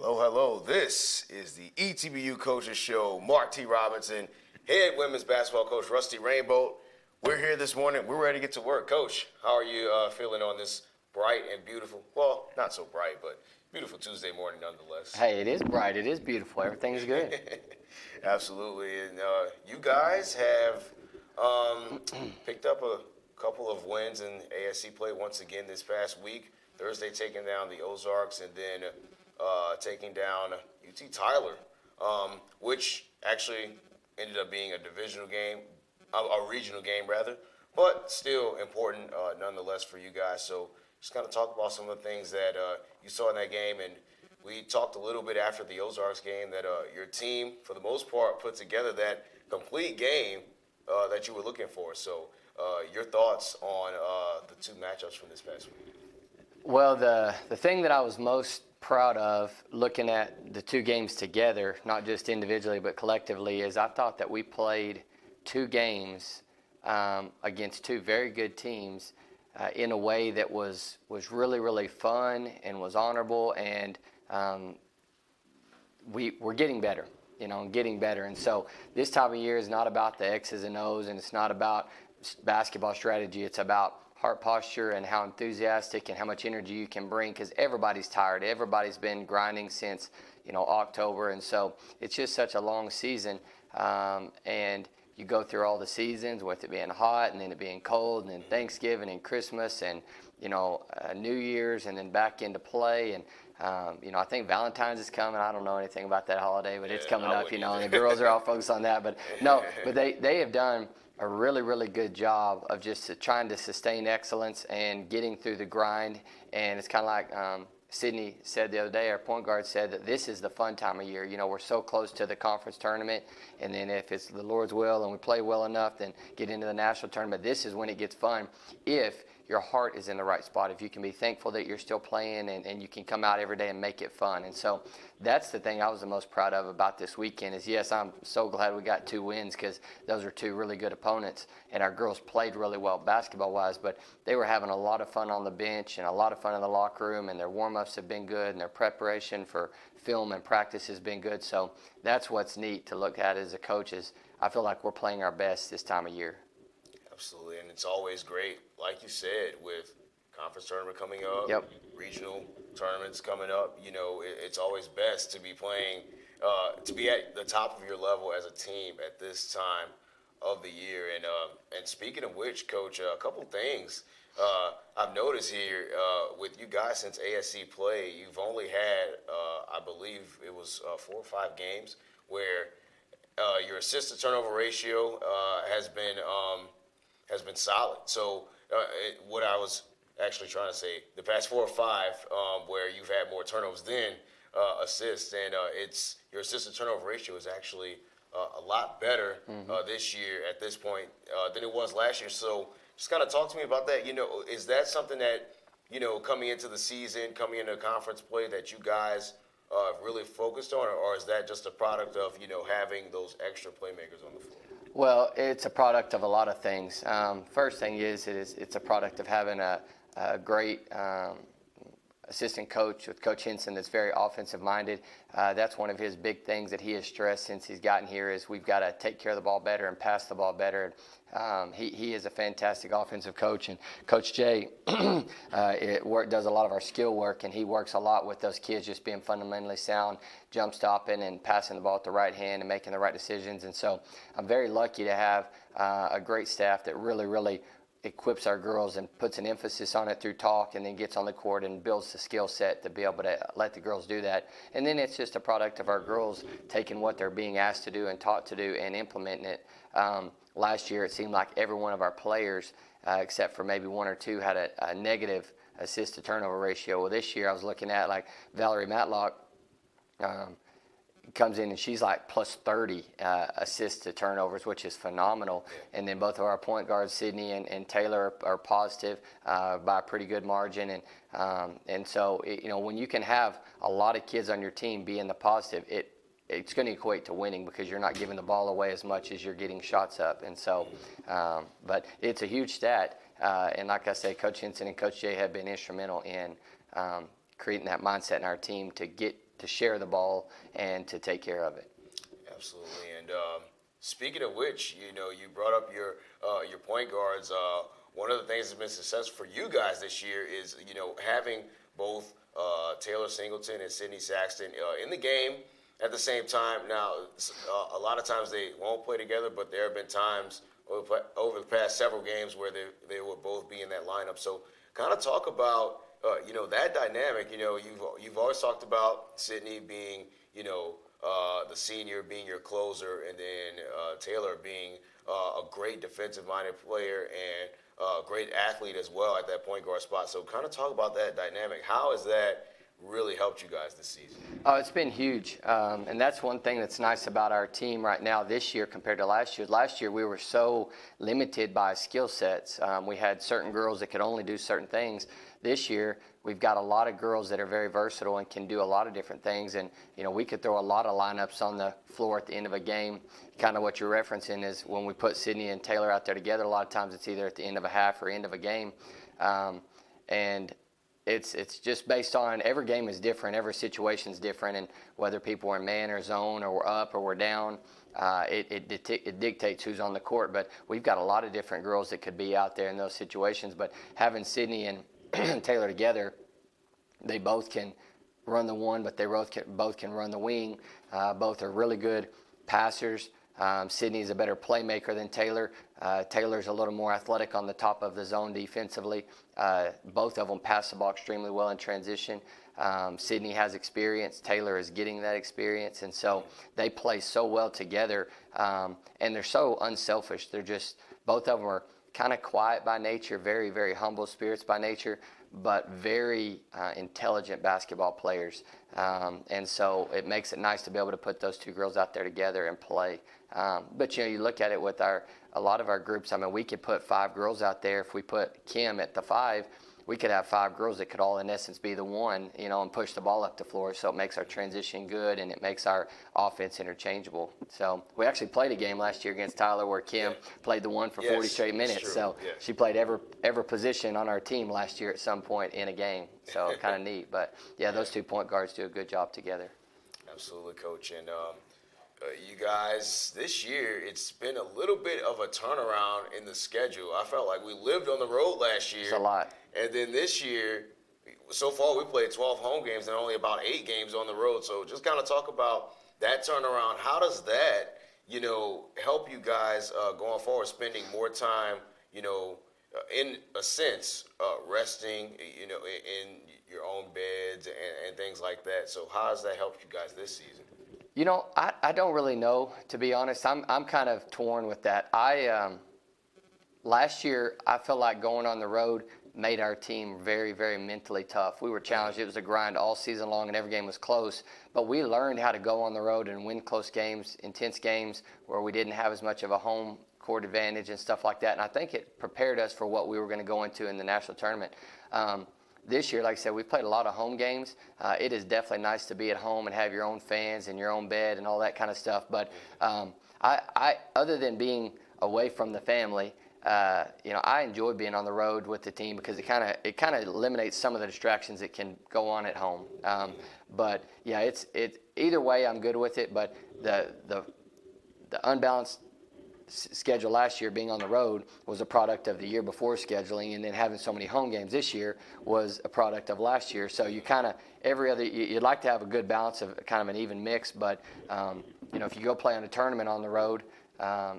Hello, hello. This is the ETBU Coaches Show. Mark T. Robinson, head women's basketball coach Rusty Rainbolt. We're here this morning. We're ready to get to work. Coach, how are you feeling on this bright and beautiful, well, not so bright, but beautiful Tuesday morning nonetheless? Hey, it is bright. It is beautiful. Everything's good. Absolutely. And you guys have picked up a couple of wins in ASC play once again this past week. Thursday taking down the Ozarks and then taking down UT Tyler, which actually ended up being a divisional game, a regional game rather, but still important nonetheless for you guys. So just kind of talk about some of the things that you saw in that game. And we talked a little bit after the Ozarks game that your team, for the most part, put together that complete game that you were looking for. So your thoughts on the two matchups from this past week? Well, the thing that I was most proud of looking at the two games together, not just individually but collectively, is I thought that we played two games against two very good teams in a way that was really, really fun and was honorable, and we're getting better, getting better. And so this time of year is not about the X's and O's, and it's not about basketball strategy. It's about heart posture and how enthusiastic and how much energy you can bring, because everybody's tired. Everybody's been grinding since October, and so it's just such a long season, and you go through all the seasons with it being hot and then it being cold and then Thanksgiving and Christmas and New Year's and then back into play. And I think Valentine's is coming. I don't know anything about that holiday, but it's coming up, and the girls are all focused on that. But no, but they have done a really, really good job of just trying to sustain excellence and getting through the grind. And it's kind of like Sydney said the other day, our point guard said that this is the fun time of year. We're so close to the conference tournament, and then if it's the Lord's will and we play well enough, then get into the national tournament. This is when it gets fun if your heart is in the right spot, if you can be thankful that you're still playing and you can come out every day and make it fun. And so that's the thing I was the most proud of about this weekend is, yes, I'm so glad we got two wins because those are two really good opponents, and our girls played really well basketball-wise, but they were having a lot of fun on the bench and a lot of fun in the locker room, and their warm-ups have been good, and their preparation for film and practice has been good. So that's what's neat to look at as a coach is I feel like we're playing our best this time of year. Absolutely, and it's always great, like you said, with conference tournament coming up, regional tournaments coming up. It's always best to be playing, to be at the top of your level as a team at this time of the year. And speaking of which, Coach, a couple things I've noticed here with you guys since ASC play. You've only had, I believe it was 4 or 5 games where your assist to turnover ratio has been solid. So what I was actually trying to say, the past 4 or 5 where you've had more turnovers than assists, and your assist to turnover ratio is actually a lot better this year at this point than it was last year. So just kind of talk to me about that. Is that something that, coming into the season, coming into conference play that you guys really focused on, or is that just a product of, having those extra playmakers on the floor? Well, it's a product of a lot of things. First thing it's a product of having a great assistant coach with Coach Henson that's very offensive minded. That's one of his big things that he has stressed since he's gotten here is we've got to take care of the ball better and pass the ball better. He is a fantastic offensive coach, and Coach Jay does a lot of our skill work, and he works a lot with those kids just being fundamentally sound, jump stopping and passing the ball at the right hand and making the right decisions. And so I'm very lucky to have a great staff that really, really equips our girls and puts an emphasis on it through talk, and then gets on the court and builds the skill set to be able to let the girls do that. And then it's just a product of our girls taking what they're being asked to do and taught to do and implementing it. Last year it seemed like every one of our players, except for maybe 1 or 2, had a negative assist to turnover ratio. Well, this year I was looking at like Valerie Matlock, comes in and she's like plus 30 assists to turnovers, which is phenomenal. And then both of our point guards, Sydney and Taylor, are positive by a pretty good margin. And so when you can have a lot of kids on your team being the positive, it's going to equate to winning because you're not giving the ball away as much as you're getting shots up. And so, but it's a huge stat. And like I say, Coach Henson and Coach Jay have been instrumental in creating that mindset in our team to get to share the ball and to take care of it. Absolutely. And speaking of which, you brought up your point guards. One of the things that's been successful for you guys this year is having both Taylor Singleton and Sidney Saxton in the game at the same time. Now, a lot of times they won't play together, but there have been times over the past several games where they will both be in that lineup. So, kind of talk about that dynamic. You've always talked about Sidney being the senior, being your closer, and then Taylor being a great defensive-minded player and a great athlete as well at that point guard spot. So, kind of talk about that dynamic. How has that really helped you guys this season? Oh, it's been huge. And that's one thing that's nice about our team right now this year compared to last year. Last year, we were so limited by skill sets. We had certain girls that could only do certain things. This year, we've got a lot of girls that are very versatile and can do a lot of different things. And, we could throw a lot of lineups on the floor at the end of a game. Kind of what you're referencing is when we put Sidney and Taylor out there together, a lot of times it's either at the end of a half or end of a game. And it's just based on every game is different, every situation is different, and whether people are in man or zone or we're up or we're down, it dictates who's on the court. But we've got a lot of different girls that could be out there in those situations. But having Sidney and Taylor together, they both can run the one, but they both can run the wing. Both are really good passers. Sidney's a better playmaker than Taylor. Taylor's a little more athletic on the top of the zone defensively. Both of them pass the ball extremely well in transition. Sidney has experience. Taylor is getting that experience. And so they play so well together. And they're so unselfish. Both of them are kind of quiet by nature, very, very humble spirits by nature, but very intelligent basketball players. And so it makes it nice to be able to put those two girls out there together and play. But, you look at it with a lot of our groups. I mean, we could put 5 girls out there. If we put Kim at the 5, we could have 5 girls that could all, in essence, be the 1, and push the ball up the floor. So it makes our transition good, and it makes our offense interchangeable. So we actually played a game last year against Tyler where Kim played the 1 for 40 straight minutes. So she played every position on our team last year at some point in a game. So kind of neat. But, those 2 point guards do a good job together. Absolutely, Coach. And you guys, this year, it's been a little bit of a turnaround in the schedule. I felt like we lived on the road last year. It's a lot. And then this year, so far we played 12 home games and only about 8 games on the road. So just kind of talk about that turnaround. How does that, help you guys going forward, spending more time, in a sense, resting, in your own beds and things like that. So how has that helped you guys this season? I don't really know, to be honest. I'm kind of torn with that. Last year, I felt like going on the road made our team very, very mentally tough. We were challenged. It was a grind all season long, and every game was close. But we learned how to go on the road and win close games, intense games, where we didn't have as much of a home court advantage and stuff like that. And I think it prepared us for what we were going to go into in the national tournament. This year, like I said, we've played a lot of home games. It is definitely nice to be at home and have your own fans and your own bed and all that kind of stuff. But I other than being away from the family, I enjoy being on the road with the team because it kind of eliminates some of the distractions that can go on at home. But it's either way, I'm good with it. But the unbalanced schedule last year, being on the road, was a product of the year before scheduling, and then having so many home games this year was a product of last year. So you kind of you'd like to have a good balance of kind of an even mix, but if you go play on a tournament on the road,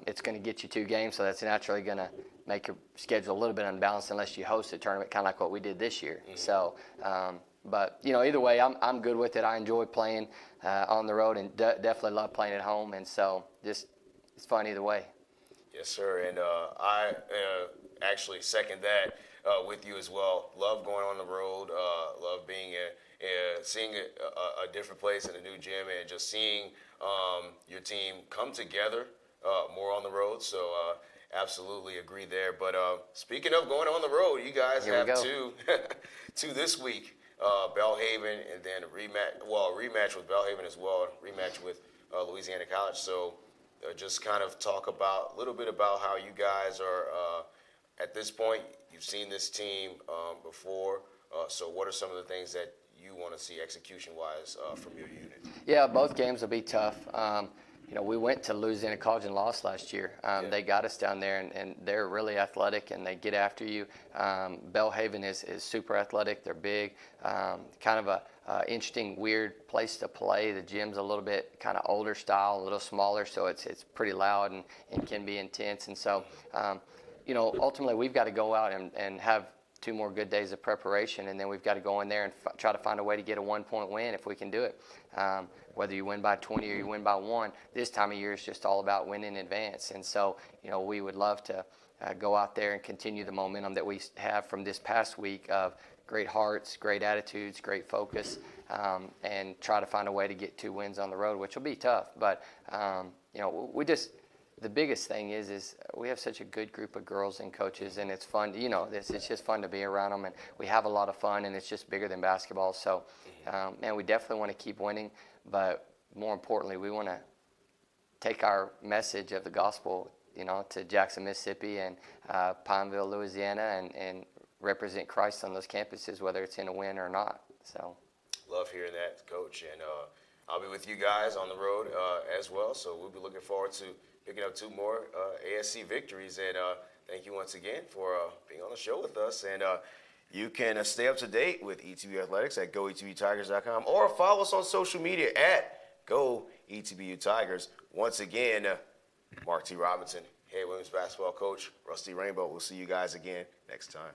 it's going to get you 2 games, so that's naturally going to make your schedule a little bit unbalanced unless you host a tournament, kind of like what we did this year. Mm-hmm. So, but either way, I'm good with it. I enjoy playing on the road, and definitely love playing at home, and so it's fun either way. Yes, sir, and I actually second that with you as well. Love going on the road. Love being seeing a different place in a new gym, and just seeing your team come together more on the road. So absolutely agree there. But speaking of going on the road, you guys have two this week. Belhaven, and then a rematch with Belhaven as well, rematch with Louisiana College. So just kind of talk a little bit about how you guys are at this point. You've seen this team before. So what are some of the things that you want to see execution-wise from your unit? Yeah, both games will be tough. We went to Louisiana College and lost last year. They got us down there, and they're really athletic, and they get after you. Belhaven is super athletic. They're big. Kind of a interesting, weird place to play. The gym's a little bit kind of older style, a little smaller, so it's pretty loud and can be intense. And so, ultimately we've got to go out and have 2 more good days of preparation, and then we've got to go in there and try to find a way to get a 1-point win if we can do it. Whether you win by 20 or you win by 1, this time of year is just all about winning in advance. And so, we would love to go out there and continue the momentum that we have from this past week of great hearts, great attitudes, great focus, and try to find a way to get 2 wins on the road, which will be tough. But, the biggest thing is we have such a good group of girls and coaches, and it's fun. It's just fun to be around them, and we have a lot of fun, and it's just bigger than basketball. So, we definitely want to keep winning, but more importantly, we want to take our message of the gospel, to Jackson, Mississippi, and Pineville, Louisiana, and represent Christ on those campuses, whether it's in a win or not. So, love hearing that, Coach, and I'll be with you guys on the road as well. So we'll be looking forward to picking up 2 more ASC victories. And thank you once again for being on the show with us. And you can stay up to date with ETBU Athletics at goetbutigers.com or follow us on social media at goetbutigers. Once again, Mark T. Robinson, head women's basketball coach, Rusty Rainbolt. We'll see you guys again next time.